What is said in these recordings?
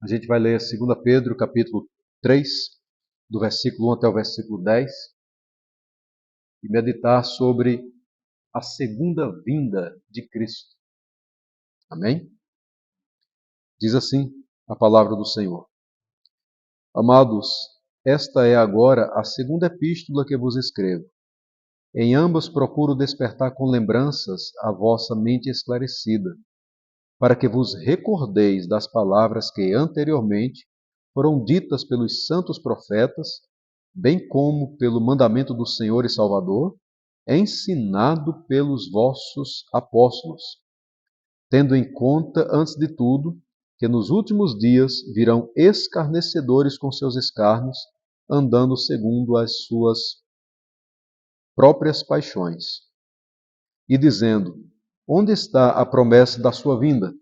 A gente vai ler 2 Pedro, capítulo 3, do versículo 1 até o versículo 10, e meditar sobre a segunda vinda de Cristo. Amém? Diz assim a palavra do Senhor. Amados, esta é agora a segunda epístola que vos escrevo. Em ambas procuro despertar com lembranças a vossa mente esclarecida, para que vos recordeis das palavras que anteriormente foram ditas pelos santos profetas, bem como pelo mandamento do Senhor e Salvador, ensinado pelos vossos apóstolos, tendo em conta, antes de tudo, que nos últimos dias virão escarnecedores com seus escárnios, andando segundo as suas próprias paixões, e dizendo: onde está a promessa da sua vinda?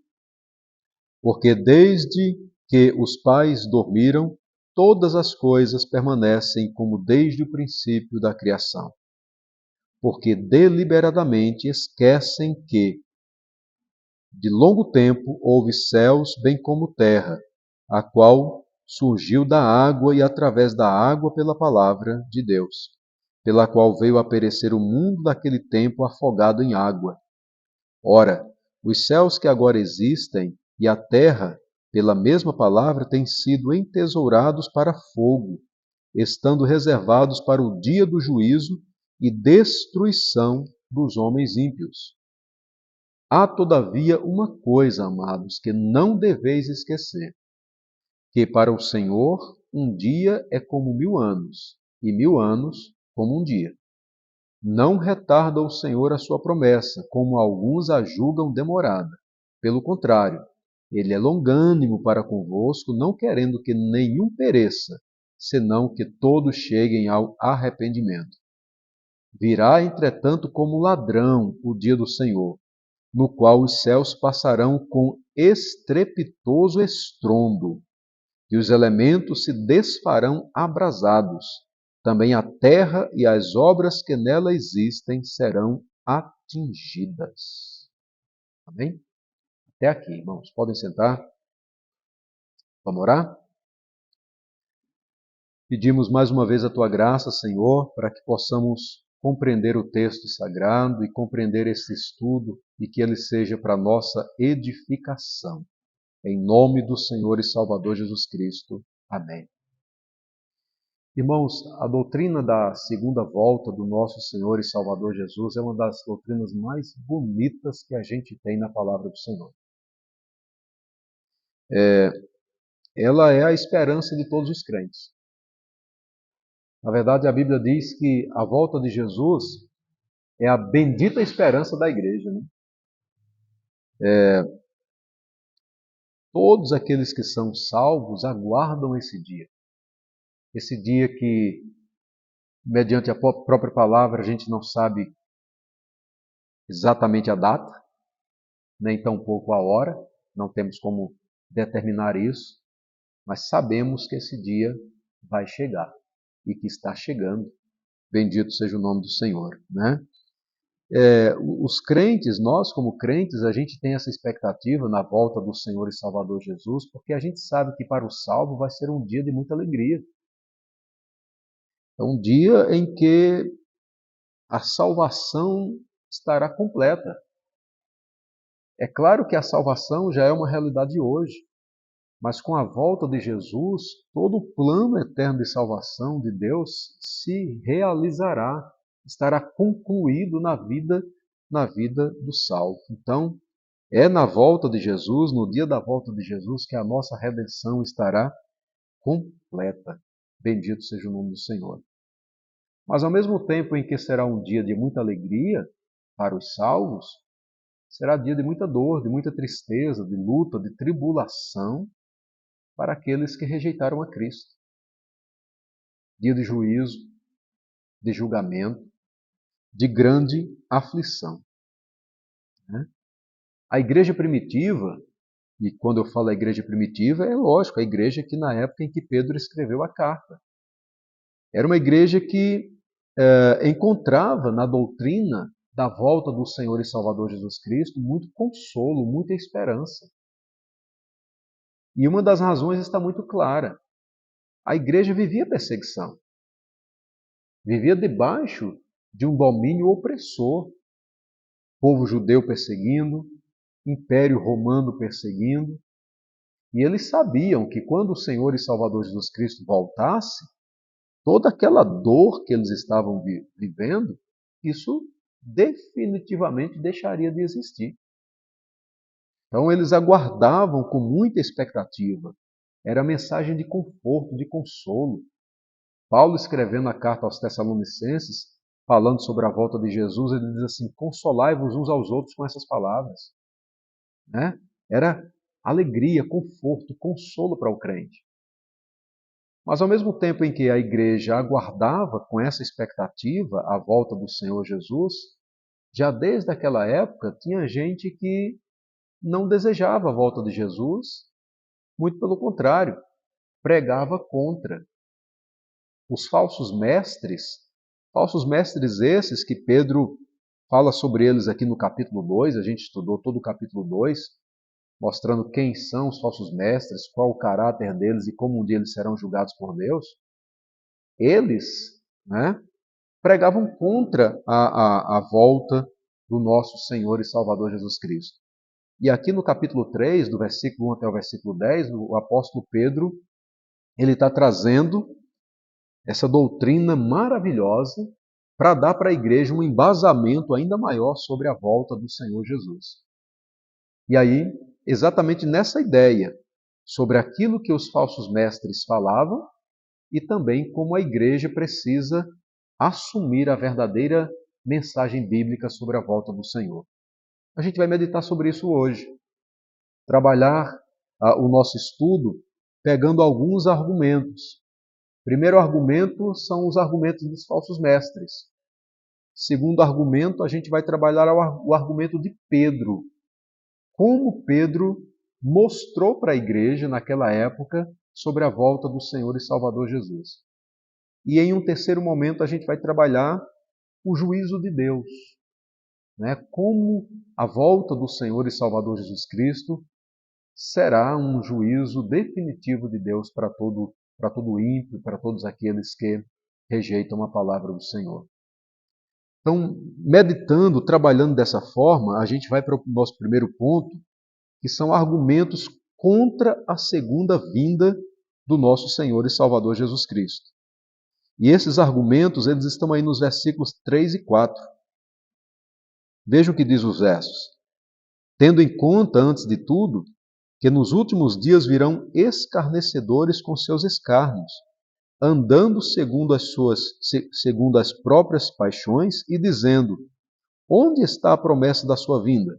Porque desde que os pais dormiram, todas as coisas permanecem como desde o princípio da criação. Porque deliberadamente esquecem que, de longo tempo, houve céus bem como terra, a qual surgiu da água e através da água pela palavra de Deus, pela qual veio a perecer o mundo daquele tempo afogado em água. Ora, os céus que agora existem e a terra, pela mesma palavra, têm sido entesourados para fogo, estando reservados para o dia do juízo e destruição dos homens ímpios. Há, todavia, uma coisa, amados, que não deveis esquecer, que para o Senhor um dia é como 1000 anos, e 1000 anos como um dia. Não retarda o Senhor a sua promessa, como alguns a julgam demorada. Pelo contrário, ele é longânimo para convosco, não querendo que nenhum pereça, senão que todos cheguem ao arrependimento. Virá, entretanto, como ladrão o dia do Senhor, no qual os céus passarão com estrepitoso estrondo, e os elementos se desfarão abrasados. Também a terra e as obras que nela existem serão atingidas. Amém? Até aqui, irmãos. Podem sentar. Vamos orar? Pedimos mais uma vez a tua graça, Senhor, para que possamos compreender o texto sagrado e compreender esse estudo e que ele seja para nossa edificação. Em nome do Senhor e Salvador Jesus Cristo. Amém. Irmãos, a doutrina da segunda volta do nosso Senhor e Salvador Jesus é uma das doutrinas mais bonitas que a gente tem na palavra do Senhor. Ela é a esperança de todos os crentes. Na verdade, a Bíblia diz que a volta de Jesus é a bendita esperança da igreja, né? Todos aqueles que são salvos aguardam esse dia. Esse dia que, mediante a própria palavra, a gente não sabe exatamente a data, nem tampouco a hora, não temos como determinar isso, mas sabemos que esse dia vai chegar e que está chegando. Bendito seja o nome do Senhor, né? Os crentes, nós como crentes, a gente tem essa expectativa na volta do Senhor e Salvador Jesus, porque a gente sabe que para o salvo vai ser um dia de muita alegria. É um dia em que a salvação estará completa. É claro que a salvação já é uma realidade hoje, mas com a volta de Jesus, todo o plano eterno de salvação de Deus se realizará, estará concluído na vida do salvo. Então, é na volta de Jesus, no dia da volta de Jesus, que a nossa redenção estará completa. Bendito seja o nome do Senhor. Mas ao mesmo tempo em que será um dia de muita alegria para os salvos, será dia de muita dor, de muita tristeza, de luta, de tribulação para aqueles que rejeitaram a Cristo. Dia de juízo, de julgamento, de grande aflição. Né? A igreja primitiva, e quando eu falo a igreja primitiva, é lógico, a igreja que na época em que Pedro escreveu a carta. Era uma igreja que encontrava na doutrina da volta do Senhor e Salvador Jesus Cristo muito consolo, muita esperança. E uma das razões está muito clara. A igreja vivia perseguição. Vivia debaixo de um domínio opressor. Povo judeu perseguindo, Império Romano perseguindo. E eles sabiam que quando o Senhor e Salvador Jesus Cristo voltasse, toda aquela dor que eles estavam vivendo, isso definitivamente deixaria de existir. Então eles aguardavam com muita expectativa. Era a mensagem de conforto, de consolo. Paulo, escrevendo a carta aos Tessalonicenses, falando sobre a volta de Jesus, ele diz assim: consolai-vos uns aos outros com essas palavras. Né? Era alegria, conforto, consolo para o crente. Mas ao mesmo tempo em que a igreja aguardava com essa expectativa a volta do Senhor Jesus, já desde aquela época tinha gente que não desejava a volta de Jesus, muito pelo contrário, pregava contra. Os falsos mestres esses que Pedro fala sobre eles aqui no capítulo 2, a gente estudou todo o capítulo 2, mostrando quem são os falsos mestres, qual o caráter deles e como um dia eles serão julgados por Deus. Eles, né, pregavam contra a volta do nosso Senhor e Salvador Jesus Cristo. E aqui no capítulo 3, do versículo 1 até o versículo 10, o apóstolo Pedro, ele está trazendo essa doutrina maravilhosa para dar para a igreja um embasamento ainda maior sobre a volta do Senhor Jesus. E aí, exatamente nessa ideia, sobre aquilo que os falsos mestres falavam e também como a igreja precisa assumir a verdadeira mensagem bíblica sobre a volta do Senhor. A gente vai meditar sobre isso hoje. Trabalhar o nosso estudo pegando alguns argumentos. Primeiro argumento são os argumentos dos falsos mestres. Segundo argumento, a gente vai trabalhar o argumento de Pedro. Como Pedro mostrou para a igreja naquela época sobre a volta do Senhor e Salvador Jesus. E em um terceiro momento a gente vai trabalhar o juízo de Deus, né? Como a volta do Senhor e Salvador Jesus Cristo será um juízo definitivo de Deus para todo ímpio, para todos aqueles que rejeitam a palavra do Senhor. Então, meditando, trabalhando dessa forma, a gente vai para o nosso primeiro ponto, que são argumentos contra a segunda vinda do nosso Senhor e Salvador Jesus Cristo. E esses argumentos, eles estão aí nos versículos 3 e 4. Veja o que diz os versos. Tendo em conta, antes de tudo, que nos últimos dias virão escarnecedores com seus escárnios, andando segundo as próprias paixões e dizendo: onde está a promessa da sua vinda?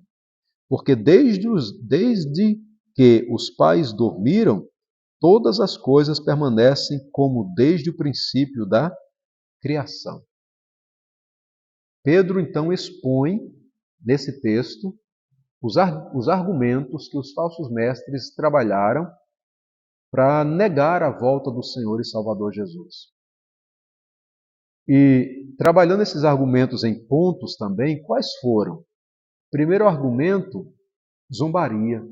Porque desde que os pais dormiram, todas as coisas permanecem como desde o princípio da criação. Pedro então expõe nesse texto os argumentos que os falsos mestres trabalharam para negar a volta do Senhor e Salvador Jesus. E trabalhando esses argumentos em pontos também, quais foram? Primeiro argumento, zombaria,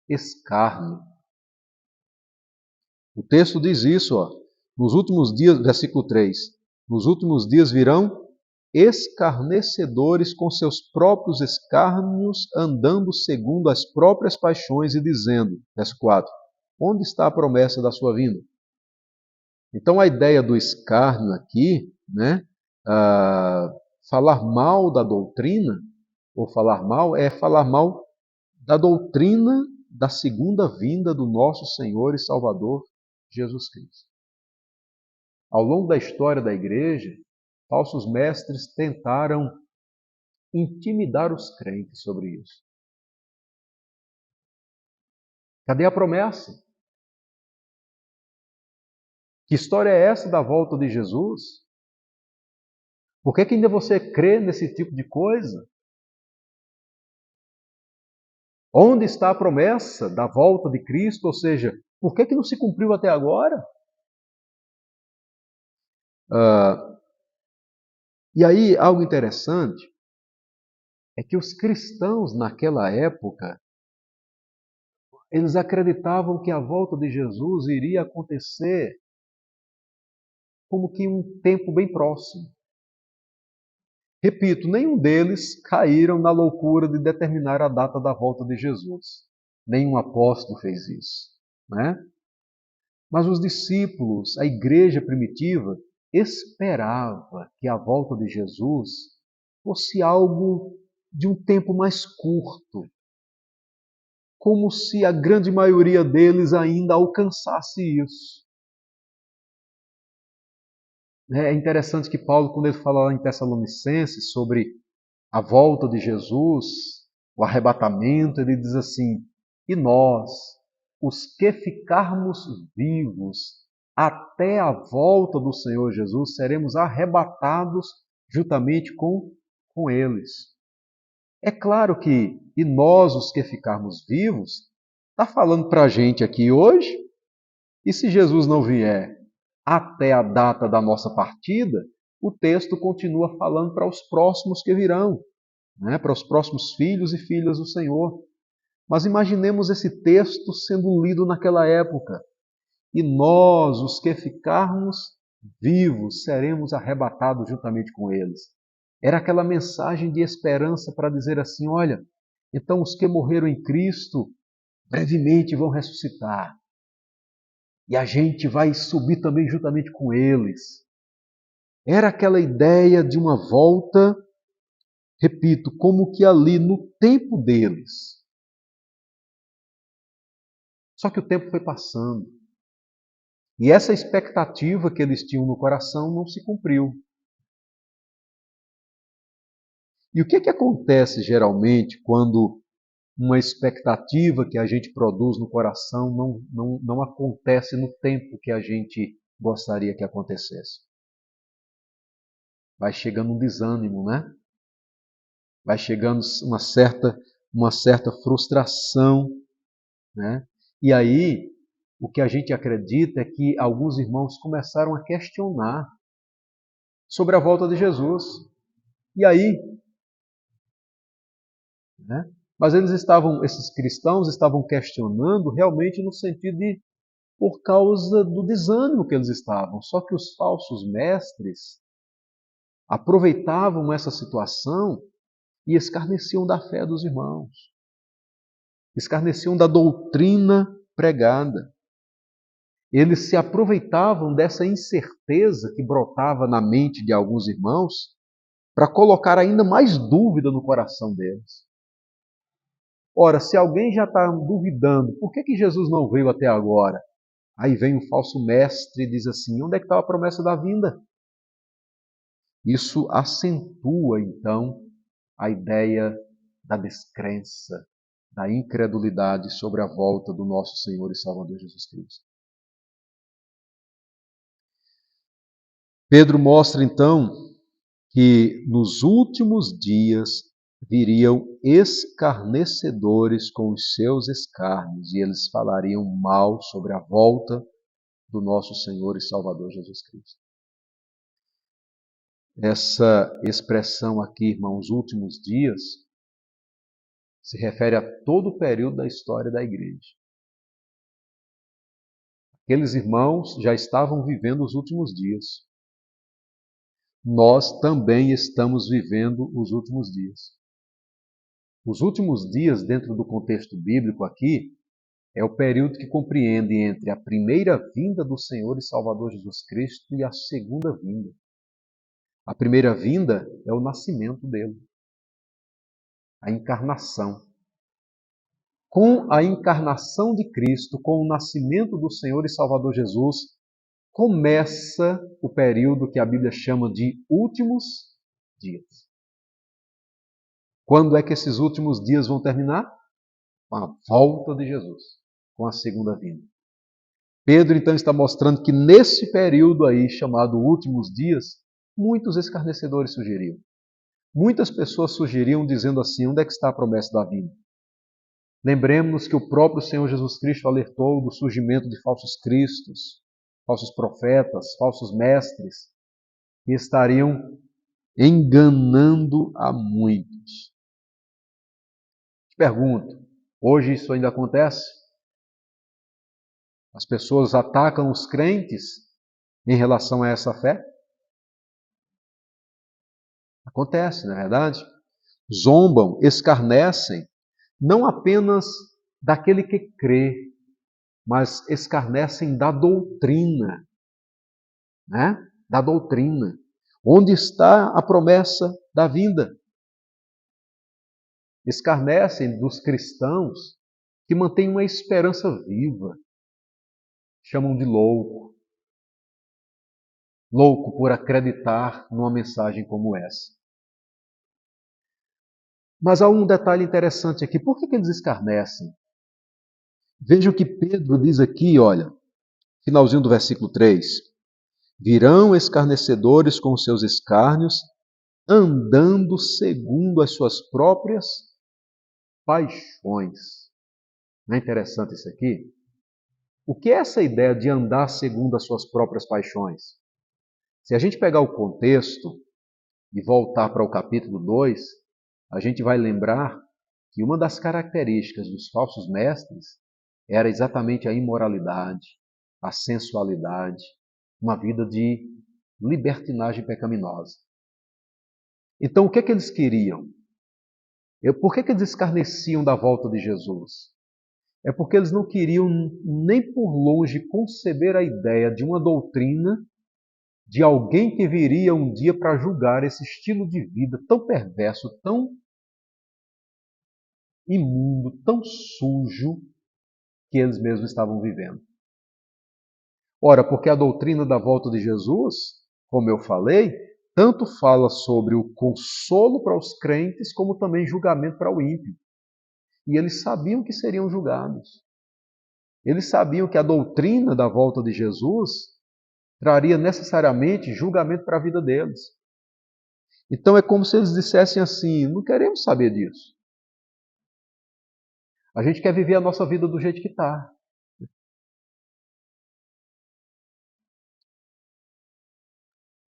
escárnio. O texto diz isso, ó, nos últimos dias, versículo 3, nos últimos dias virão escarnecedores com seus próprios escárnios, andando segundo as próprias paixões e dizendo, verso 4, onde está a promessa da sua vinda? Então a ideia do escárnio aqui, né, falar mal da doutrina, ou falar mal, é falar mal da doutrina da segunda vinda do nosso Senhor e Salvador Jesus Cristo. Ao longo da história da igreja, falsos mestres tentaram intimidar os crentes sobre isso. Cadê a promessa? Que história é essa da volta de Jesus? Por que ainda você crê nesse tipo de coisa? Onde está a promessa da volta de Cristo? Ou seja, por que não se cumpriu até agora? E aí, algo interessante é que os cristãos naquela época, Eles acreditavam que a volta de Jesus iria acontecer como que em um tempo bem próximo. Repito, nenhum deles caíram na loucura de determinar a data da volta de Jesus. Nenhum apóstolo fez isso, né? Mas os discípulos, a igreja primitiva, esperava que a volta de Jesus fosse algo de um tempo mais curto, como se a grande maioria deles ainda alcançasse isso. É interessante que Paulo, quando ele fala lá em Tessalonicenses sobre a volta de Jesus, o arrebatamento, ele diz assim: e nós, os que ficarmos vivos até a volta do Senhor Jesus, seremos arrebatados juntamente com eles. É claro que, e nós, os que ficarmos vivos, está falando para a gente aqui hoje, e se Jesus não vier até a data da nossa partida, o texto continua falando para os próximos que virão, né? Para os próximos filhos e filhas do Senhor. Mas imaginemos esse texto sendo lido naquela época. E nós, os que ficarmos vivos, seremos arrebatados juntamente com eles. Era aquela mensagem de esperança para dizer assim: olha, então os que morreram em Cristo brevemente vão ressuscitar. E a gente vai subir também juntamente com eles. Era aquela ideia de uma volta, repito, como que ali no tempo deles. Só que o tempo foi passando. E essa expectativa que eles tinham no coração não se cumpriu. E o que acontece geralmente quando uma expectativa que a gente produz no coração não acontece no tempo que a gente gostaria que acontecesse? Vai chegando um desânimo, né? Vai chegando uma certa frustração, né? E aí, o que a gente acredita é que alguns irmãos começaram a questionar sobre a volta de Jesus. E aí, né? Mas esses cristãos estavam questionando realmente no sentido de por causa do desânimo que eles estavam. Só que os falsos mestres aproveitavam essa situação e escarneciam da fé dos irmãos, escarneciam da doutrina pregada. Eles se aproveitavam dessa incerteza que brotava na mente de alguns irmãos para colocar ainda mais dúvida no coração deles. Ora, se alguém já está duvidando, por que Jesus não veio até agora? Aí vem um falso mestre e diz assim: onde é que está a promessa da vinda? Isso acentua, então, a ideia da descrença, da incredulidade sobre a volta do nosso Senhor e Salvador Jesus Cristo. Pedro mostra, então, que nos últimos dias viriam escarnecedores com os seus escárnios e eles falariam mal sobre a volta do nosso Senhor e Salvador Jesus Cristo. Essa expressão aqui, irmãos, últimos dias, se refere a todo o período da história da igreja. Aqueles irmãos já estavam vivendo os últimos dias. Nós também estamos vivendo os últimos dias. Os últimos dias, dentro do contexto bíblico aqui, é o período que compreende entre a primeira vinda do Senhor e Salvador Jesus Cristo e a segunda vinda. A primeira vinda é o nascimento dele, a encarnação. Com a encarnação de Cristo, com o nascimento do Senhor e Salvador Jesus, começa o período que a Bíblia chama de últimos dias. Quando é que esses últimos dias vão terminar? Com a volta de Jesus, com a segunda vinda. Pedro então está mostrando que nesse período aí, chamado últimos dias, muitos escarnecedores surgiriam. Muitas pessoas surgiriam dizendo assim: onde é que está a promessa da vinda? Lembremos que o próprio Senhor Jesus Cristo alertou do surgimento de falsos cristos, falsos profetas, falsos mestres, que estariam enganando a muitos. Te pergunto, hoje isso ainda acontece? As pessoas atacam os crentes em relação a essa fé? Acontece, não é verdade? Zombam, escarnecem, não apenas daquele que crê, mas escarnecem da doutrina, né? Da doutrina. Onde está a promessa da vinda? Escarnecem dos cristãos que mantêm uma esperança viva. Chamam de louco. Louco por acreditar numa mensagem como essa. Mas há um detalhe interessante aqui. Por que eles escarnecem? Veja o que Pedro diz aqui, olha, finalzinho do versículo 3. Virão escarnecedores com seus escárnios, andando segundo as suas próprias paixões. Não é interessante isso aqui? O que é essa ideia de andar segundo as suas próprias paixões? Se a gente pegar o contexto e voltar para o capítulo 2, a gente vai lembrar que uma das características dos falsos mestres era exatamente a imoralidade, a sensualidade, uma vida de libertinagem pecaminosa. Então, o que é que eles queriam? Por que eles escarneciam da volta de Jesus? É porque eles não queriam nem por longe conceber a ideia de uma doutrina de alguém que viria um dia para julgar esse estilo de vida tão perverso, tão imundo, tão sujo que eles mesmos estavam vivendo. Ora, porque a doutrina da volta de Jesus, como eu falei, tanto fala sobre o consolo para os crentes, como também julgamento para o ímpio. E eles sabiam que seriam julgados. Eles sabiam que a doutrina da volta de Jesus traria necessariamente julgamento para a vida deles. Então é como se eles dissessem assim: não queremos saber disso. A gente quer viver a nossa vida do jeito que está.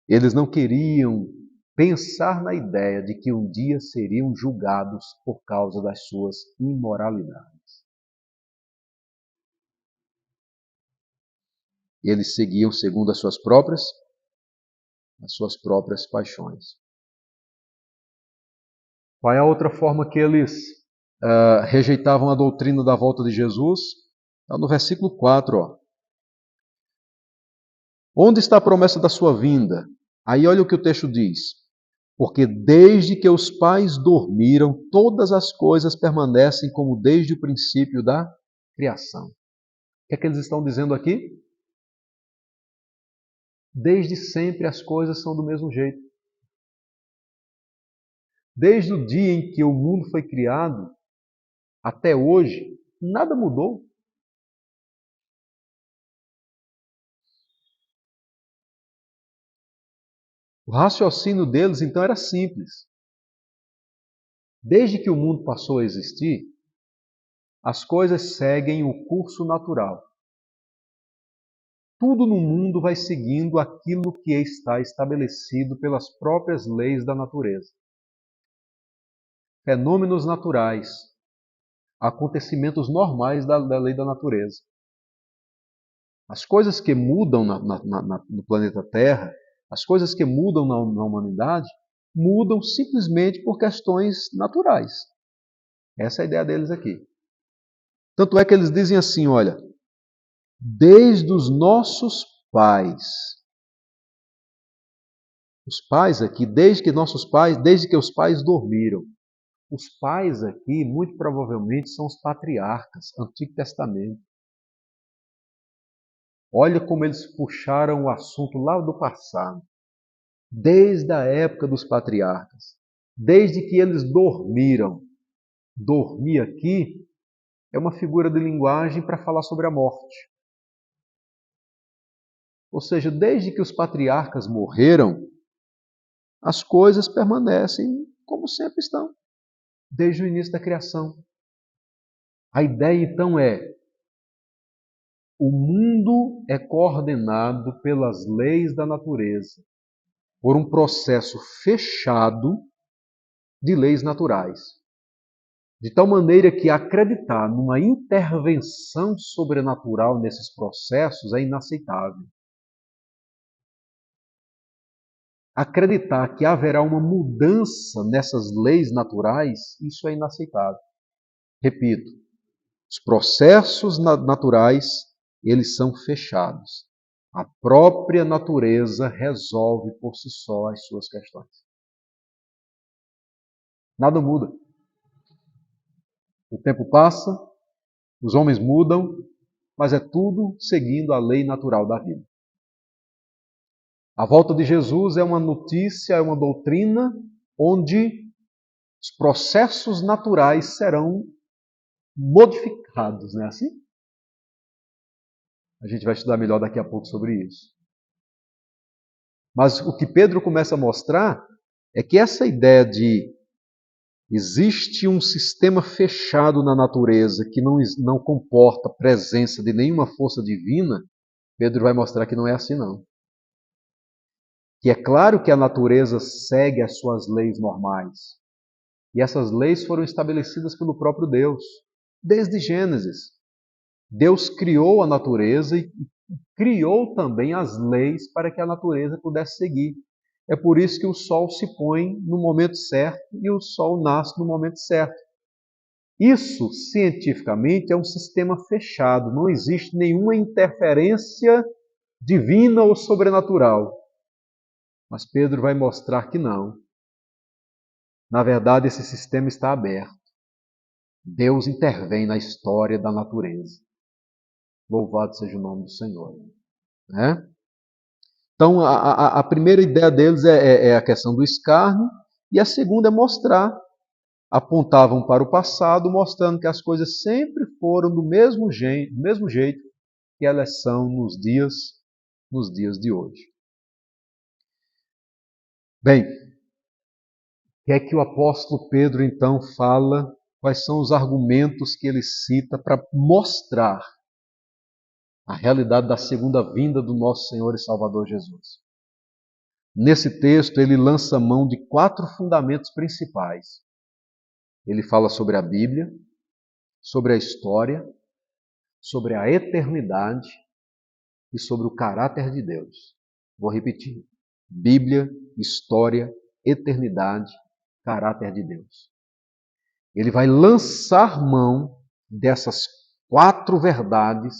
Eles não queriam pensar na ideia de que um dia seriam julgados por causa das suas imoralidades. Eles seguiam segundo as suas próprias paixões. Qual é a outra forma que eles rejeitavam a doutrina da volta de Jesus? Está no versículo 4. Ó. Onde está a promessa da sua vinda? Aí olha o que o texto diz. Porque desde que os pais dormiram, todas as coisas permanecem como desde o princípio da criação. O que é que eles estão dizendo aqui? Desde sempre as coisas são do mesmo jeito. Desde o dia em que o mundo foi criado até hoje, nada mudou. O raciocínio deles então era simples. Desde que o mundo passou a existir, as coisas seguem o curso natural. Tudo no mundo vai seguindo aquilo que está estabelecido pelas próprias leis da natureza. Fenômenos naturais, acontecimentos normais da lei da natureza. As coisas que mudam no planeta Terra, as coisas que mudam na humanidade, mudam simplesmente por questões naturais. Essa é a ideia deles aqui. Tanto é que eles dizem assim, olha, desde os nossos pais. Os pais aqui, desde que os pais dormiram. Os pais aqui, muito provavelmente, são os patriarcas, Antigo Testamento. Olha como eles puxaram o assunto lá do passado. Desde a época dos patriarcas. Desde que eles dormiram. Dormir aqui é uma figura de linguagem para falar sobre a morte. Ou seja, desde que os patriarcas morreram, as coisas permanecem como sempre estão, desde o início da criação. A ideia então é: o mundo é coordenado pelas leis da natureza, por um processo fechado de leis naturais. De tal maneira que acreditar numa intervenção sobrenatural nesses processos é inaceitável. Acreditar que haverá uma mudança nessas leis naturais, isso é inaceitável. Repito, os processos naturais, eles são fechados. A própria natureza resolve por si só as suas questões. Nada muda. O tempo passa, os homens mudam, mas é tudo seguindo a lei natural da vida. A volta de Jesus é uma notícia, é uma doutrina onde os processos naturais serão modificados, não é assim? A gente vai estudar melhor daqui a pouco sobre isso. Mas o que Pedro começa a mostrar é que essa ideia de existe um sistema fechado na natureza que não comporta presença de nenhuma força divina, Pedro vai mostrar que não é assim não. Que é claro que a natureza segue as suas leis normais. E essas leis foram estabelecidas pelo próprio Deus, desde Gênesis. Deus criou a natureza e criou também as leis para que a natureza pudesse seguir. É por isso que o sol se põe no momento certo e o sol nasce no momento certo. Isso, cientificamente, é um sistema fechado. Não existe nenhuma interferência divina ou sobrenatural. Mas Pedro vai mostrar que não. Na verdade, esse sistema está aberto. Deus intervém na história da natureza. Louvado seja o nome do Senhor. Né? Então, a primeira ideia deles é a questão do escárnio, e a segunda é mostrar, apontavam para o passado, mostrando que as coisas sempre foram do mesmo jeito que elas são nos dias de hoje. Bem, o que é que o apóstolo Pedro então fala? Quais são os argumentos que ele cita para mostrar a realidade da segunda vinda do nosso Senhor e Salvador Jesus? Nesse texto, ele lança mão de 4 fundamentos principais. Ele fala sobre a Bíblia, sobre a história, sobre a eternidade e sobre o caráter de Deus. Vou repetir. Bíblia, história, eternidade, caráter de Deus. Ele vai lançar mão dessas 4 verdades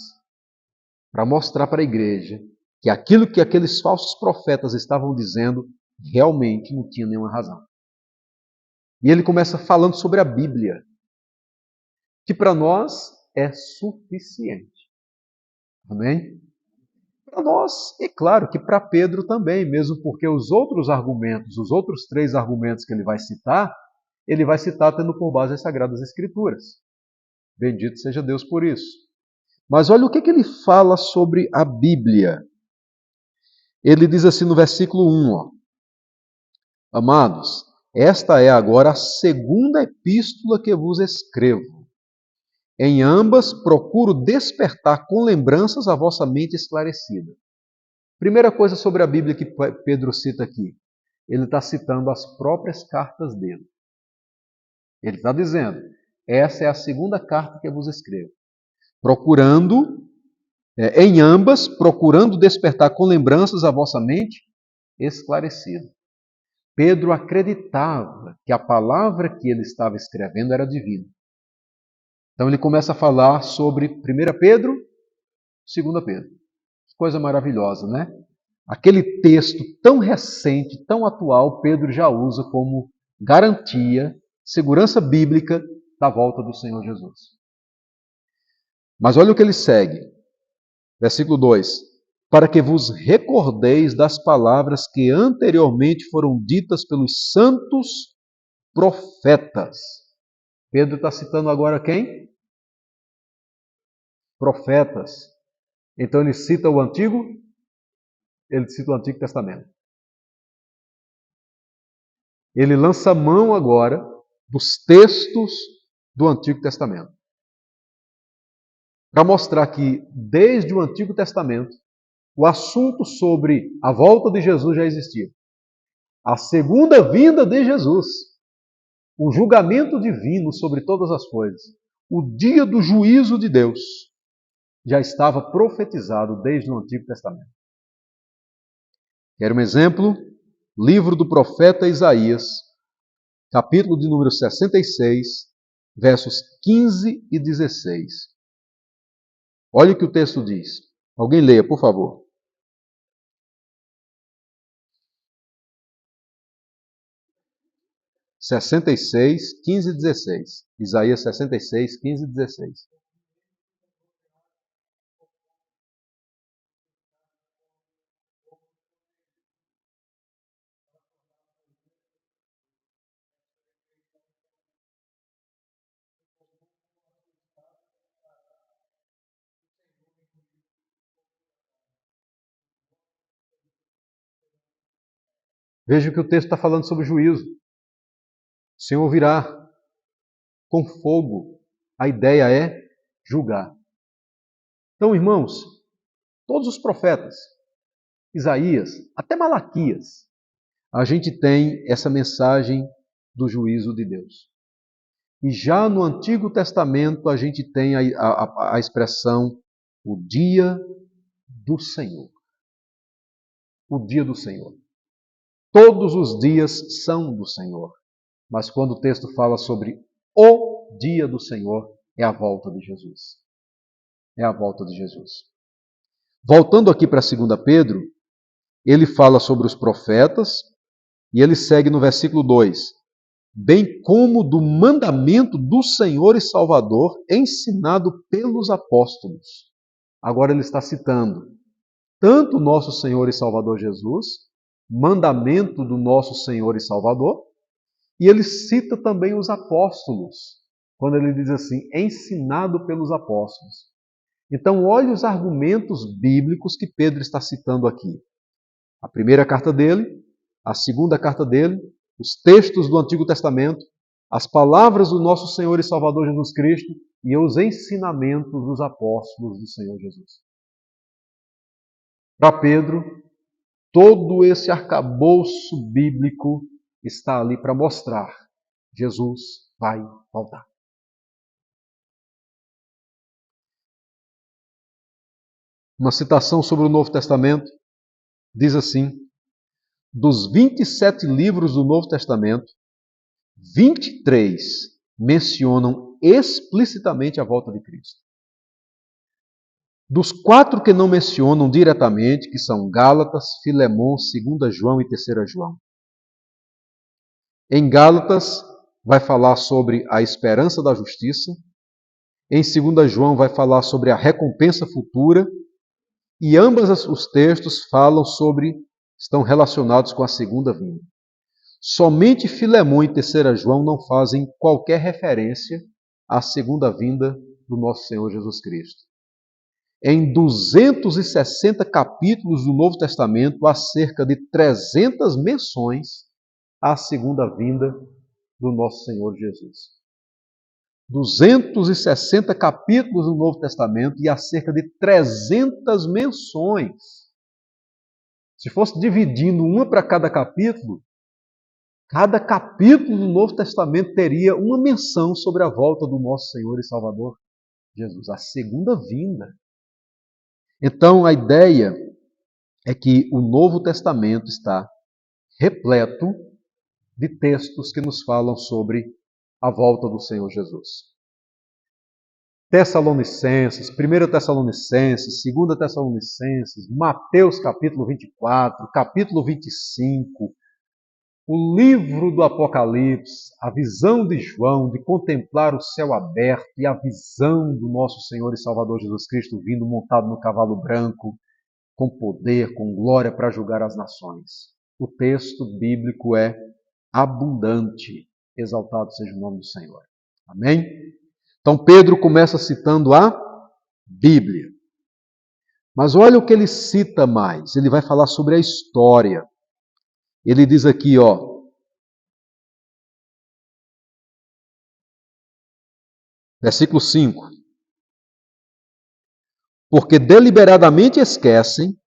para mostrar para a igreja que aquilo que aqueles falsos profetas estavam dizendo realmente não tinha nenhuma razão. E ele começa falando sobre a Bíblia, que para nós é suficiente. Amém? Para nós, é claro que para Pedro também, mesmo porque os outros argumentos, os outros 3 argumentos que ele vai citar tendo por base as Sagradas Escrituras. Bendito seja Deus por isso. Mas olha o que ele fala sobre a Bíblia. Ele diz assim no versículo 1, ó, amados, esta é agora a segunda epístola que vos escrevo. Em ambas procuro despertar com lembranças a vossa mente esclarecida. Primeira coisa sobre a Bíblia que Pedro cita aqui. Ele está citando as próprias cartas dele. Ele está dizendo, essa é a segunda carta que eu vos escrevo. Em ambas, procurando despertar com lembranças a vossa mente esclarecida. Pedro acreditava que a palavra que ele estava escrevendo era divina. Então ele começa a falar sobre 1 Pedro, 2 Pedro. Que coisa maravilhosa, né? Aquele texto tão recente, tão atual, Pedro já usa como garantia, segurança bíblica da volta do Senhor Jesus. Mas olha o que ele segue. Versículo 2. Para que vos recordeis das palavras que anteriormente foram ditas pelos santos profetas. Pedro está citando agora quem? Profetas. Então ele cita o Antigo Testamento. Ele lança mão agora dos textos do Antigo Testamento. Para mostrar que, desde o Antigo Testamento, o assunto sobre a volta de Jesus já existia. A segunda vinda de Jesus. o julgamento divino sobre todas as coisas, o dia do juízo de Deus, já estava profetizado desde o Antigo Testamento. Quer um exemplo? Livro do profeta Isaías, capítulo de número 66, versos 15 e 16. Olha o que o texto diz. Alguém leia, por favor. Sessenta e seis, 15 e 16. Isaías 66, 15 e 16. Veja que o texto está falando sobre juízo. O Senhor virá com fogo. A ideia é julgar. Então, irmãos, todos os profetas, Isaías, até Malaquias, a gente tem essa mensagem do juízo de Deus. E já no Antigo Testamento a gente tem a expressão o dia do Senhor. O dia do Senhor. Todos os dias são do Senhor. Mas quando o texto fala sobre o dia do Senhor, é a volta de Jesus. É a volta de Jesus. Voltando aqui para 2 Pedro, ele fala sobre os profetas e ele segue no versículo 2. Bem como do mandamento do Senhor e Salvador ensinado pelos apóstolos. Agora ele está citando tanto o nosso Senhor e Salvador Jesus, mandamento do nosso Senhor e Salvador, e ele cita também os apóstolos, quando ele diz assim, ensinado pelos apóstolos. Então, olhe os argumentos bíblicos que Pedro está citando aqui. A primeira carta dele, a segunda carta dele, os textos do Antigo Testamento, as palavras do nosso Senhor e Salvador Jesus Cristo e os ensinamentos dos apóstolos do Senhor Jesus. Para Pedro, todo esse arcabouço bíblico está ali para mostrar: Jesus vai voltar. Uma citação sobre o Novo Testamento diz assim: dos 27 livros do Novo Testamento, 23 mencionam explicitamente a volta de Cristo. Dos 4 que não mencionam diretamente, que são Gálatas, Filemão, 2 João e 3 João. Em Gálatas, vai falar sobre a esperança da justiça. Em 2 João, vai falar sobre a recompensa futura. E ambos os textos falam sobre, estão relacionados com a segunda vinda. Somente Filemão e 3 João não fazem qualquer referência à segunda vinda do nosso Senhor Jesus Cristo. Em 260 capítulos do Novo Testamento, há cerca de 300 menções à segunda vinda do nosso Senhor Jesus. 260 capítulos do Novo Testamento e há cerca de 300 menções. Se fosse dividindo uma para cada capítulo do Novo Testamento teria uma menção sobre a volta do nosso Senhor e Salvador Jesus, a segunda vinda. Então, a ideia é que o Novo Testamento está repleto de textos que nos falam sobre a volta do Senhor Jesus. Tessalonicenses, 1 Tessalonicenses, 2 Tessalonicenses, Mateus capítulo 24, capítulo 25, o livro do Apocalipse, a visão de João de contemplar o céu aberto e a visão do nosso Senhor e Salvador Jesus Cristo vindo montado no cavalo branco, com poder, com glória para julgar as nações. O texto bíblico é abundante. Exaltado seja o nome do Senhor. Amém? Então Pedro começa citando a Bíblia. Mas olha o que ele cita mais. Ele vai falar sobre a história. Ele diz aqui, versículo 5. Porque deliberadamente esquecem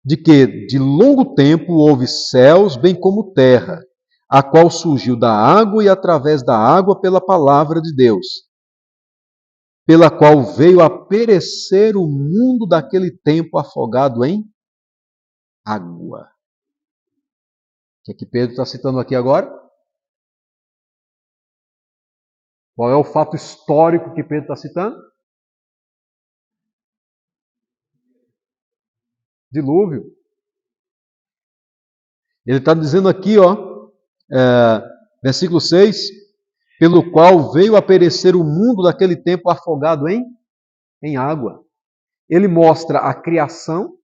de que de longo tempo houve céus bem como terra, a qual surgiu da água e através da água pela palavra de Deus, pela qual veio a perecer o mundo daquele tempo afogado em água. O que Pedro está citando aqui agora? Qual é o fato histórico que Pedro está citando? Dilúvio. Ele está dizendo aqui, versículo 6, pelo qual veio a perecer o mundo daquele tempo afogado em água. Ele mostra a criação,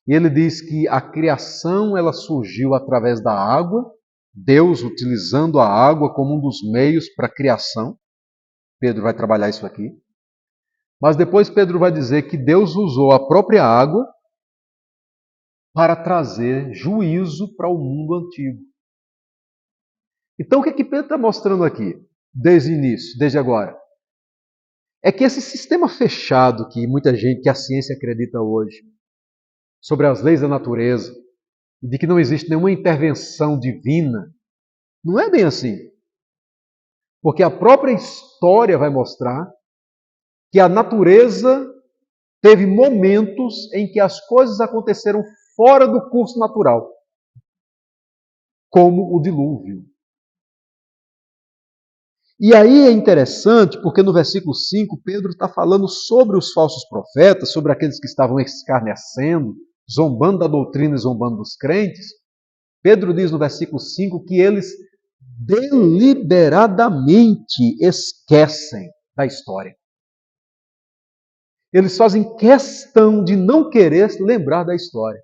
e ele diz que a criação ela surgiu através da água, Deus utilizando a água como um dos meios para a criação. Pedro vai trabalhar isso aqui. Mas depois Pedro vai dizer que Deus usou a própria água para trazer juízo para o mundo antigo. Então o que Pedro está mostrando aqui, desde o início, desde agora? É que esse sistema fechado que muita gente, que a ciência acredita hoje, sobre as leis da natureza, de que não existe nenhuma intervenção divina, não é bem assim. Porque a própria história vai mostrar que a natureza teve momentos em que as coisas aconteceram fora do curso natural, como o dilúvio. E aí é interessante porque no versículo 5 Pedro está falando sobre os falsos profetas, sobre aqueles que estavam escarnecendo, zombando da doutrina e zombando dos crentes. Pedro diz no versículo 5 que eles deliberadamente esquecem da história. Eles fazem questão de não querer lembrar da história.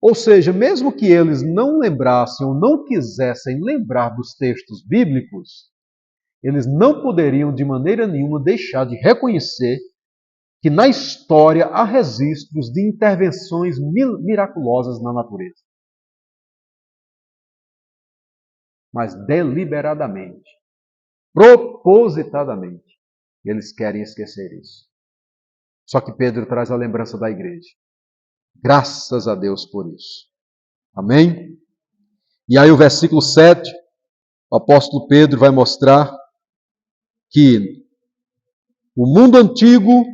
Ou seja, mesmo que eles não lembrassem ou não quisessem lembrar dos textos bíblicos, eles não poderiam de maneira nenhuma deixar de reconhecer que na história há registros de intervenções miraculosas na natureza. Mas deliberadamente, propositadamente, eles querem esquecer isso. Só que Pedro traz a lembrança da igreja. Graças a Deus por isso. Amém? E aí o versículo 7, o apóstolo Pedro vai mostrar que o mundo antigo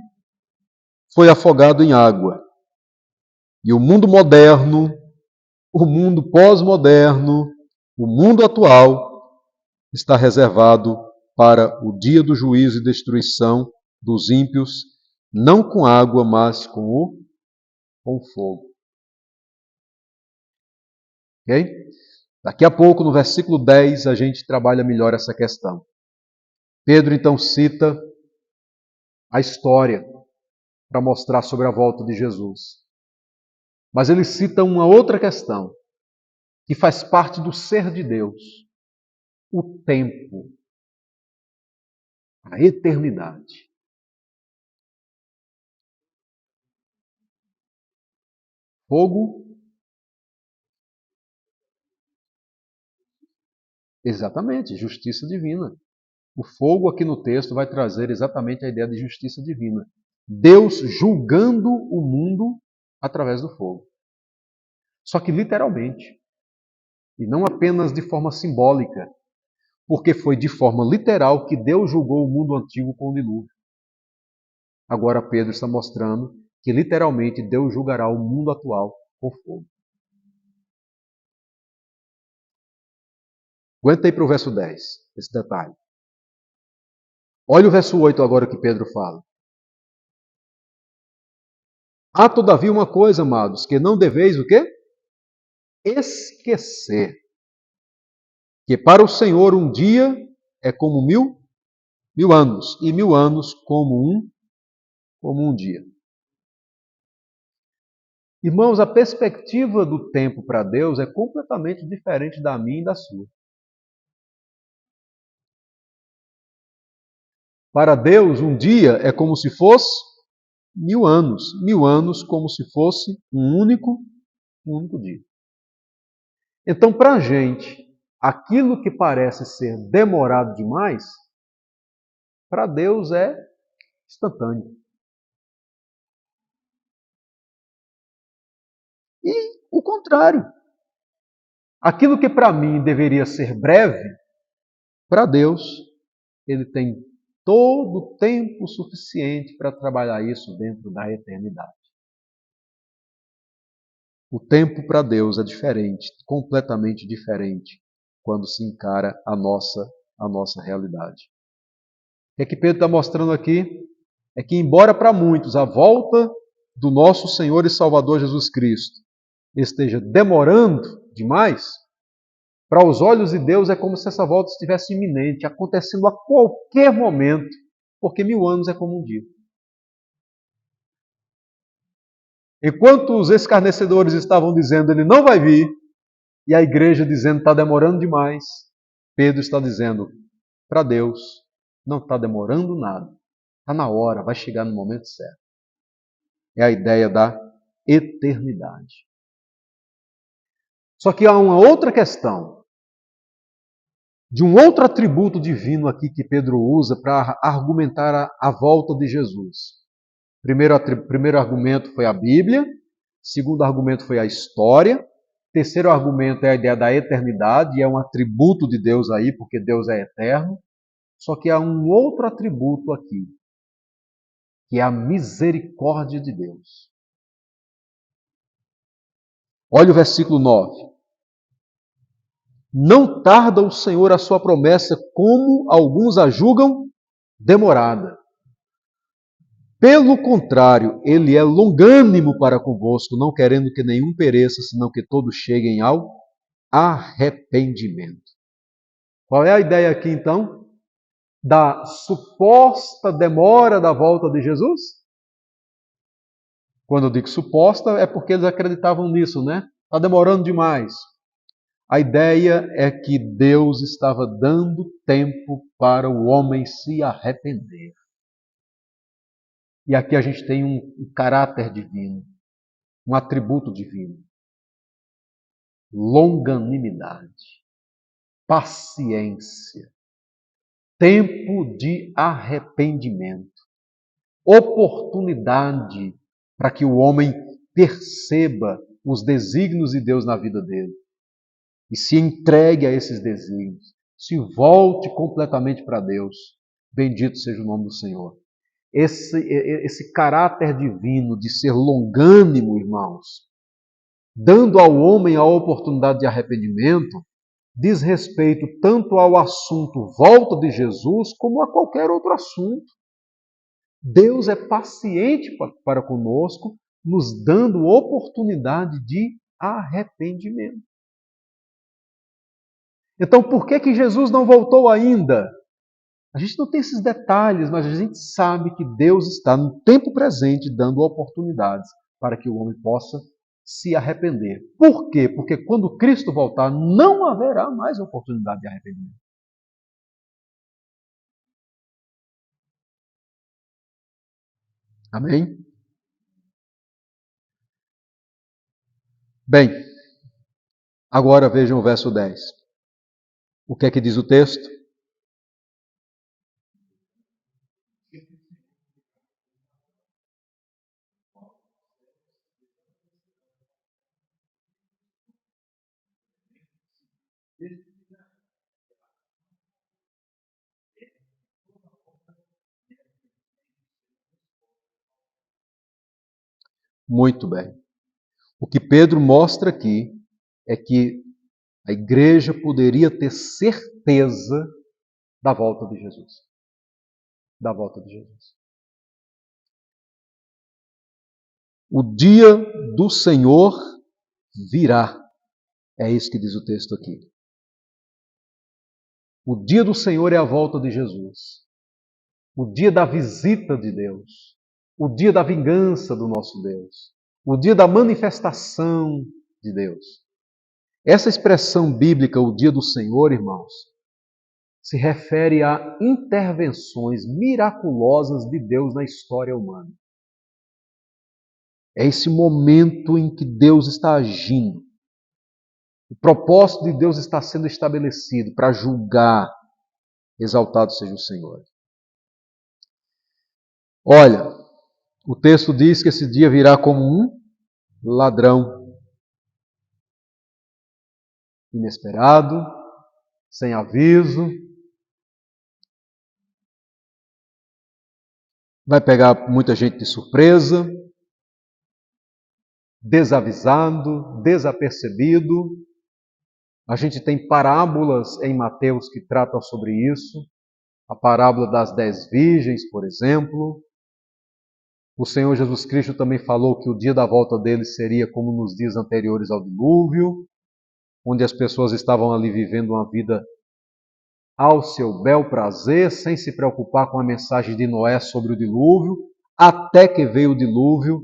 foi afogado em água. E o mundo moderno, o mundo pós-moderno, o mundo atual está reservado para o dia do juízo e destruição dos ímpios, não com água, mas com fogo. Ok? Daqui a pouco, no versículo 10, a gente trabalha melhor essa questão. Pedro então cita a história para mostrar sobre a volta de Jesus. Mas ele cita uma outra questão que faz parte do ser de Deus: o tempo, a eternidade. Fogo, exatamente, justiça divina. O fogo aqui no texto vai trazer exatamente a ideia de justiça divina. Deus julgando o mundo através do fogo. Só que literalmente, e não apenas de forma simbólica, porque foi de forma literal que Deus julgou o mundo antigo com o dilúvio. Agora Pedro está mostrando que literalmente Deus julgará o mundo atual com fogo. Aguenta aí para o verso 10, esse detalhe. Olha o verso 8 agora que Pedro fala. Há todavia uma coisa, amados, que não deveis o quê? Esquecer. Que para o Senhor um dia é como mil anos, e 1000 anos como um dia. Irmãos, a perspectiva do tempo para Deus é completamente diferente da minha e da sua. Para Deus, um dia é como se fosse 1000 anos. 1000 anos como se fosse um único dia. Então, para a gente, aquilo que parece ser demorado demais, para Deus é instantâneo. E o contrário. Aquilo que para mim deveria ser breve, para Deus, Ele tem todo o tempo suficiente para trabalhar isso dentro da eternidade. O tempo para Deus é diferente, completamente diferente, quando se encara a nossa realidade. O que Pedro está mostrando aqui é que, embora para muitos a volta do nosso Senhor e Salvador Jesus Cristo esteja demorando demais, para os olhos de Deus é como se essa volta estivesse iminente, acontecendo a qualquer momento, porque 1000 anos é como um dia. Enquanto os escarnecedores estavam dizendo ele não vai vir, e a igreja dizendo está demorando demais, Pedro está dizendo para Deus não está demorando nada, está na hora, vai chegar no momento certo. É a ideia da eternidade. Só que há uma outra questão, de um outro atributo divino aqui que Pedro usa para argumentar a volta de Jesus. Primeiro argumento foi a Bíblia, segundo argumento foi a história, terceiro argumento é a ideia da eternidade, e é um atributo de Deus aí, porque Deus é eterno. Só que há um outro atributo aqui, que é a misericórdia de Deus. Olha o versículo 9. Não tarda o Senhor a sua promessa, como alguns a julgam demorada. Pelo contrário, ele é longânimo para convosco, não querendo que nenhum pereça, senão que todos cheguem ao arrependimento. Qual é a ideia aqui, então? Da suposta demora da volta de Jesus? Quando eu digo suposta, é porque eles acreditavam nisso, né? Está demorando demais. A ideia é que Deus estava dando tempo para o homem se arrepender. E aqui a gente tem um caráter divino, um atributo divino. Longanimidade, paciência, tempo de arrependimento, oportunidade para que o homem perceba os desígnios de Deus na vida dele e se entregue a esses desígnios, se volte completamente para Deus. Bendito seja o nome do Senhor. Esse caráter divino de ser longânimo, irmãos, dando ao homem a oportunidade de arrependimento, diz respeito tanto ao assunto volta de Jesus, como a qualquer outro assunto. Deus é paciente para conosco, nos dando oportunidade de arrependimento. Então, por que Jesus não voltou ainda? A gente não tem esses detalhes, mas a gente sabe que Deus está no tempo presente dando oportunidades para que o homem possa se arrepender. Por quê? Porque quando Cristo voltar, não haverá mais oportunidade de arrependimento. Amém? Bem, agora vejam o verso 10. O que é que diz o texto? Muito bem. O que Pedro mostra aqui é que a igreja poderia ter certeza da volta de Jesus. Da volta de Jesus. O dia do Senhor virá. É isso que diz o texto aqui. O dia do Senhor é a volta de Jesus. O dia da visita de Deus. O dia da vingança do nosso Deus. O dia da manifestação de Deus. Essa expressão bíblica, o dia do Senhor, irmãos, se refere a intervenções miraculosas de Deus na história humana. É esse momento em que Deus está agindo. O propósito de Deus está sendo estabelecido para julgar. Exaltado seja o Senhor. Olha, o texto diz que esse dia virá como um ladrão. inesperado, sem aviso. Vai pegar muita gente de surpresa, desavisado, desapercebido. A gente tem parábolas em Mateus que tratam sobre isso. A parábola das 10 virgens, por exemplo. O Senhor Jesus Cristo também falou que o dia da volta dele seria como nos dias anteriores ao dilúvio, onde as pessoas estavam ali vivendo uma vida ao seu bel prazer, sem se preocupar com a mensagem de Noé sobre o dilúvio, até que veio o dilúvio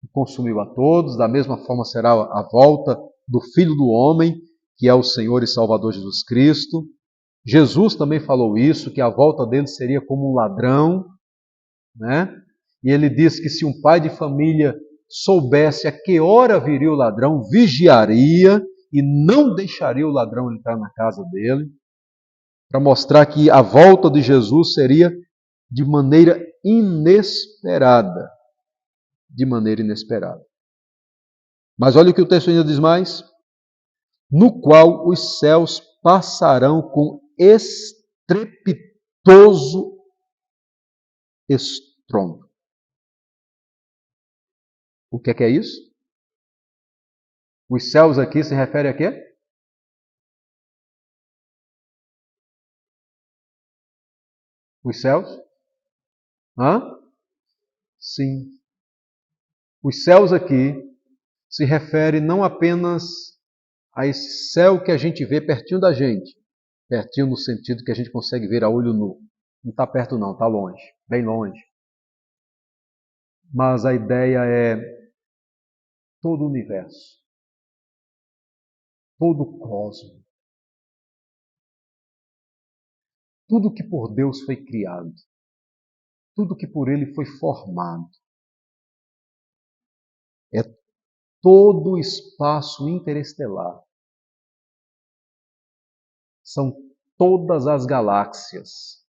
e consumiu a todos. Da mesma forma será a volta do Filho do Homem, que é o Senhor e Salvador Jesus Cristo. Jesus também falou isso, que a volta dele seria como um ladrão, né? E ele disse que se um pai de família soubesse a que hora viria o ladrão, vigiaria e não deixaria o ladrão entrar na casa dele, para mostrar que a volta de Jesus seria de maneira inesperada. De maneira inesperada. Mas olha o que o texto ainda diz mais. No qual os céus passarão com estrepitoso estrondo. O que é isso? Os céus aqui se refere a quê? Os céus? Hã? Sim. Os céus aqui se refere não apenas a esse céu que a gente vê pertinho da gente. Pertinho no sentido que a gente consegue ver a olho nu. Não está perto não, está longe. Bem longe. Mas a ideia é todo o universo. Todo o cosmos. Tudo que por Deus foi criado. Tudo que por Ele foi formado. É todo o espaço interestelar. São todas as galáxias.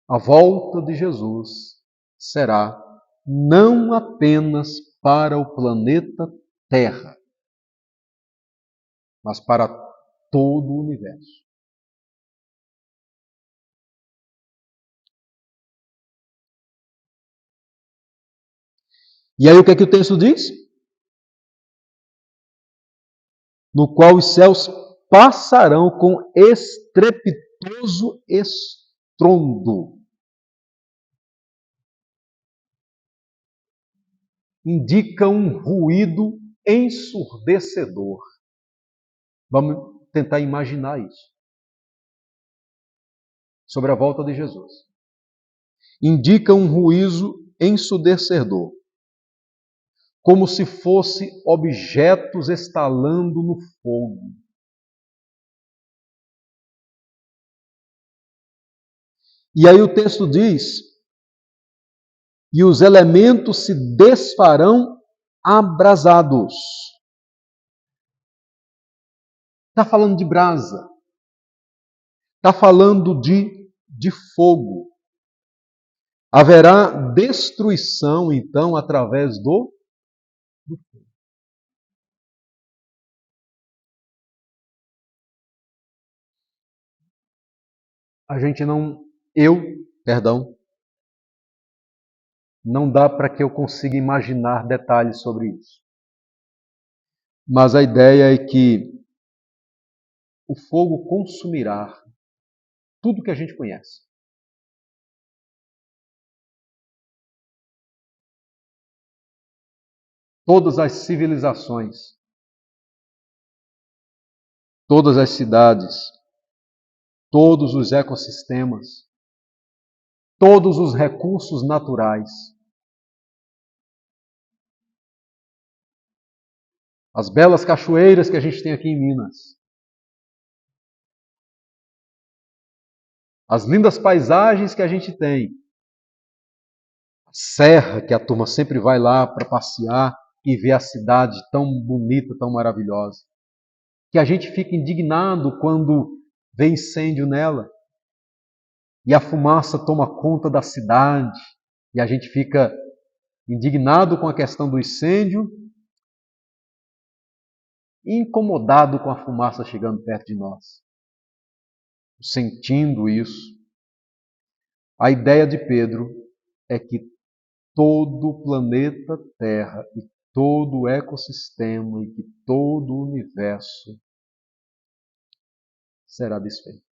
A volta de Jesus será não apenas para o planeta Terra, mas para todo o universo. E aí o que é que o texto diz? No qual os céus passarão com estrepitoso estrondo. Indica um ruído ensurdecedor. Vamos tentar imaginar isso. Sobre a volta de Jesus. Indica um ruído ensurdecedor. Como se fosse objetos estalando no fogo. E aí o texto diz: e os elementos se desfarão abrasados. Está falando de brasa. Está falando de fogo. Haverá destruição, então, através do fogo. A gente não, não dá para que eu consiga imaginar detalhes sobre isso. Mas a ideia é que o fogo consumirá tudo que a gente conhece. Todas as civilizações, todas as cidades, todos os ecossistemas, todos os recursos naturais, as belas cachoeiras que a gente tem aqui em Minas, as lindas paisagens que a gente tem, a serra que a turma sempre vai lá para passear e ver a cidade tão bonita, tão maravilhosa, que a gente fica indignado quando vê incêndio nela e a fumaça toma conta da cidade e a gente fica indignado com a questão do incêndio incomodado com a fumaça chegando perto de nós, sentindo isso. A ideia de Pedro é que todo o planeta Terra e todo o ecossistema e que todo o universo será desfeito.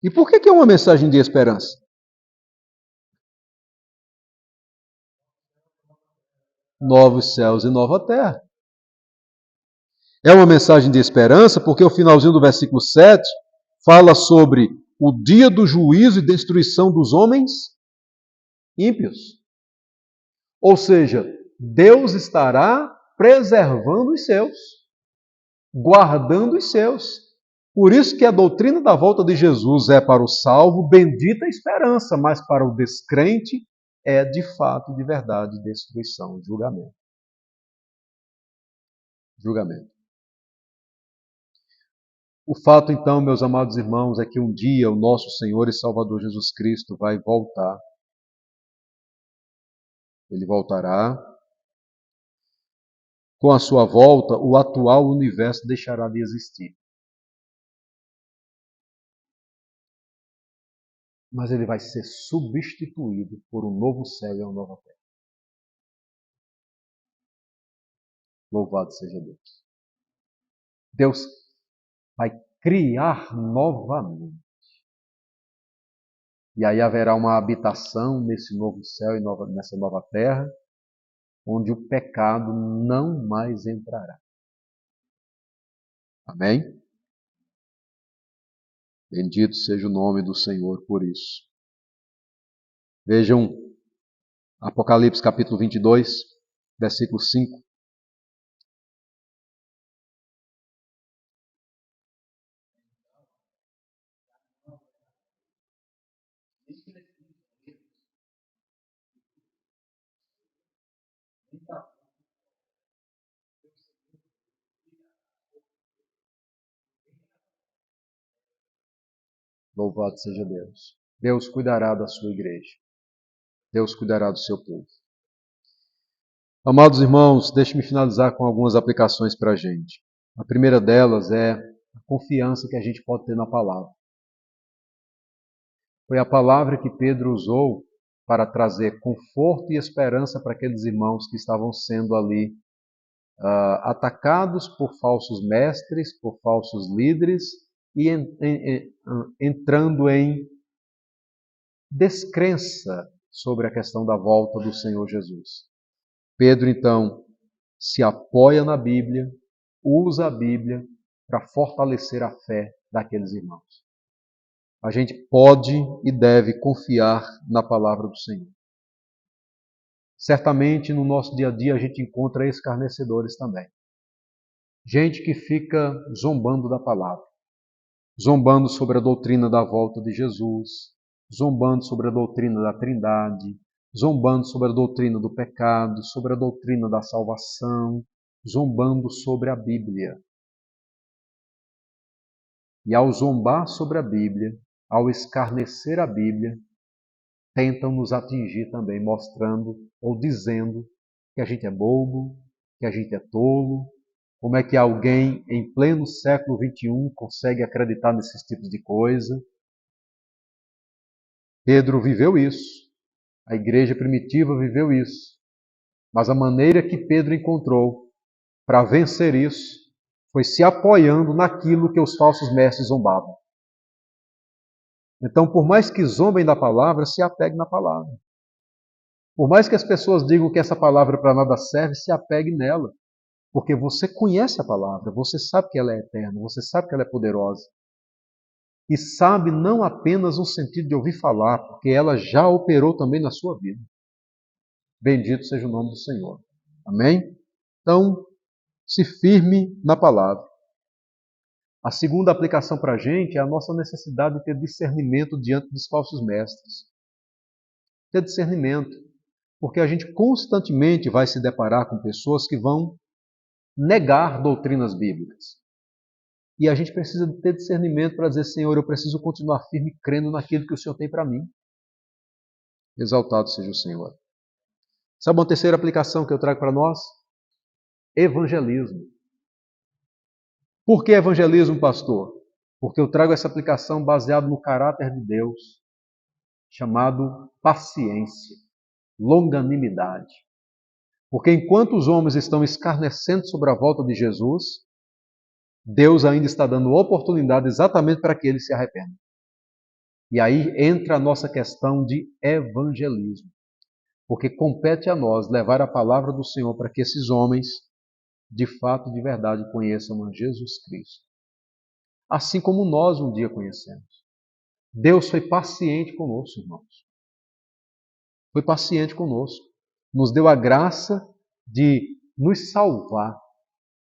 E por que é uma mensagem de esperança? Novos céus e nova terra. É uma mensagem de esperança porque o finalzinho do versículo 7 fala sobre o dia do juízo e destruição dos homens ímpios. Ou seja, Deus estará preservando os seus, guardando os seus. Por isso que a doutrina da volta de Jesus é para o salvo bendita esperança, mas para o descrente é de fato, de verdade, destruição, julgamento. Julgamento. O fato, então, meus amados irmãos, é que um dia o nosso Senhor e Salvador Jesus Cristo vai voltar. Ele voltará. Com a sua volta, o atual universo deixará de existir. Mas ele vai ser substituído por um novo céu e uma nova terra. Louvado seja Deus. Deus vai criar novamente. E aí haverá uma habitação nesse novo céu e nessa nova terra, onde o pecado não mais entrará. Amém? Bendito seja o nome do Senhor por isso. Vejam Apocalipse capítulo 22, versículo 5. Louvado seja Deus. Deus cuidará da sua igreja. Deus cuidará do seu povo. Amados irmãos, deixe-me finalizar com algumas aplicações para a gente. A primeira delas é a confiança que a gente pode ter na palavra. Foi a palavra que Pedro usou para trazer conforto e esperança para aqueles irmãos que estavam sendo ali atacados por falsos mestres, por falsos líderes e entrando em descrença sobre a questão da volta do Senhor Jesus. Pedro, então, se apoia na Bíblia, usa a Bíblia para fortalecer a fé daqueles irmãos. A gente pode e deve confiar na palavra do Senhor. Certamente no nosso dia a dia a gente encontra escarnecedores também. Gente que fica zombando da palavra, zombando sobre a doutrina da volta de Jesus, zombando sobre a doutrina da Trindade, zombando sobre a doutrina do pecado, sobre a doutrina da salvação, zombando sobre a Bíblia. E ao zombar sobre a Bíblia, ao escarnecer a Bíblia, tentam nos atingir também, mostrando ou dizendo que a gente é bobo, que a gente é tolo. Como é que alguém em pleno século XXI consegue acreditar nesses tipos de coisa? Pedro viveu isso, a igreja primitiva viveu isso, mas a maneira que Pedro encontrou para vencer isso foi se apoiando naquilo que os falsos mestres zombavam. Então, por mais que zombem da palavra, se apegue na palavra. Por mais que as pessoas digam que essa palavra para nada serve, se apegue nela. Porque você conhece a palavra, você sabe que ela é eterna, você sabe que ela é poderosa. E sabe não apenas no sentido de ouvir falar, porque ela já operou também na sua vida. Bendito seja o nome do Senhor. Amém? Então, se firme na palavra. A segunda aplicação para a gente é a nossa necessidade de ter discernimento diante dos falsos mestres. Ter discernimento. Porque a gente constantemente vai se deparar com pessoas que vão negar doutrinas bíblicas. E a gente precisa ter discernimento para dizer, Senhor, eu preciso continuar firme crendo naquilo que o Senhor tem para mim. Exaltado seja o Senhor. Sabe uma terceira aplicação que eu trago para nós? Evangelismo. Por que evangelismo, pastor? Porque eu trago essa aplicação baseada no caráter de Deus, chamado paciência, longanimidade. Porque enquanto os homens estão escarnecendo sobre a volta de Jesus, Deus ainda está dando oportunidade exatamente para que eles se arrependam. E aí entra a nossa questão de evangelismo. Porque compete a nós levar a palavra do Senhor para que esses homens, de fato, de verdade, conheçam a Jesus Cristo. Assim como nós um dia conhecemos. Deus foi paciente conosco, irmãos. Foi paciente conosco. Nos deu a graça de nos salvar.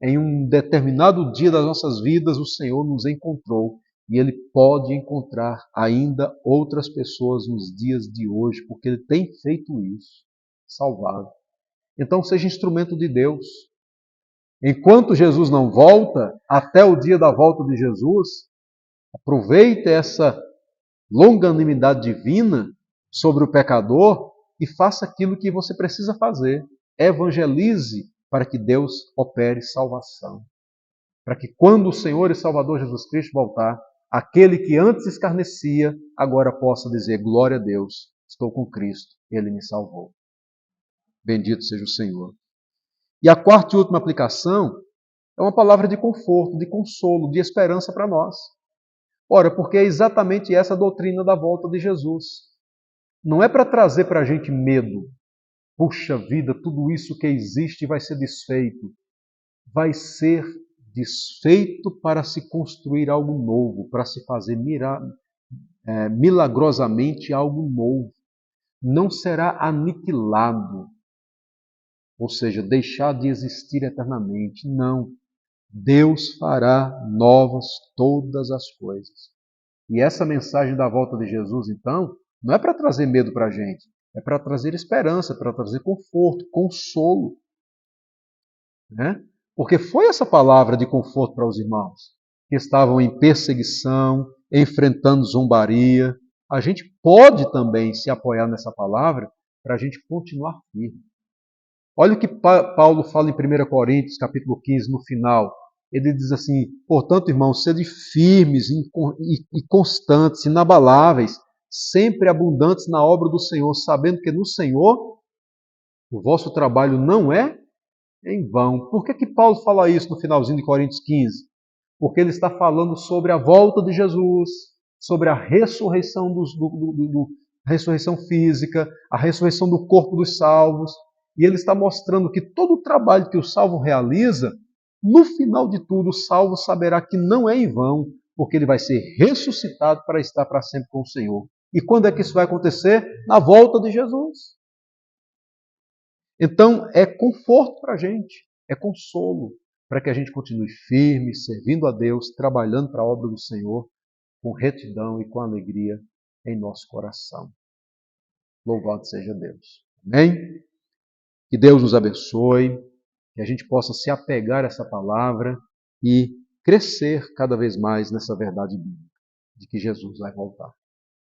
Em um determinado dia das nossas vidas, o Senhor nos encontrou. E Ele pode encontrar ainda outras pessoas nos dias de hoje, porque Ele tem feito isso, salvado. Então seja instrumento de Deus. Enquanto Jesus não volta, até o dia da volta de Jesus, aproveite essa longanimidade divina sobre o pecador e faça aquilo que você precisa fazer. Evangelize para que Deus opere salvação. Para que quando o Senhor e Salvador Jesus Cristo voltar, aquele que antes escarnecia, agora possa dizer, glória a Deus, estou com Cristo, Ele me salvou. Bendito seja o Senhor. E a quarta e última aplicação é uma palavra de conforto, de consolo, de esperança para nós. Ora, porque é exatamente essa a doutrina da volta de Jesus. Não é para trazer para a gente medo. Puxa vida, tudo isso que existe vai ser desfeito. Vai ser desfeito para se construir algo novo, para se fazer milagrosamente algo novo. Não será aniquilado, ou seja, deixar de existir eternamente. Não. Deus fará novas todas as coisas. E essa mensagem da volta de Jesus, então, não é para trazer medo para a gente, é para trazer esperança, para trazer conforto, consolo. Né? Porque foi essa palavra de conforto para os irmãos, que estavam em perseguição, enfrentando zombaria. A gente pode também se apoiar nessa palavra para a gente continuar firme. Olha o que Paulo fala em 1 Coríntios, capítulo 15, no final. Ele diz assim, portanto, irmãos, sede firmes e constantes, inabaláveis, sempre abundantes na obra do Senhor, sabendo que no Senhor o vosso trabalho não é em vão. Por que Paulo fala isso no finalzinho de Coríntios 15? Porque ele está falando sobre a volta de Jesus, sobre a ressurreição, ressurreição física, a ressurreição do corpo dos salvos. E ele está mostrando que todo o trabalho que o salvo realiza, no final de tudo, o salvo saberá que não é em vão, porque ele vai ser ressuscitado para estar para sempre com o Senhor. E quando é que isso vai acontecer? Na volta de Jesus. Então, é conforto para a gente, é consolo, para que a gente continue firme, servindo a Deus, trabalhando para a obra do Senhor, com retidão e com alegria em nosso coração. Louvado seja Deus. Amém? Que Deus nos abençoe, que a gente possa se apegar a essa palavra e crescer cada vez mais nessa verdade bíblica, de que Jesus vai voltar.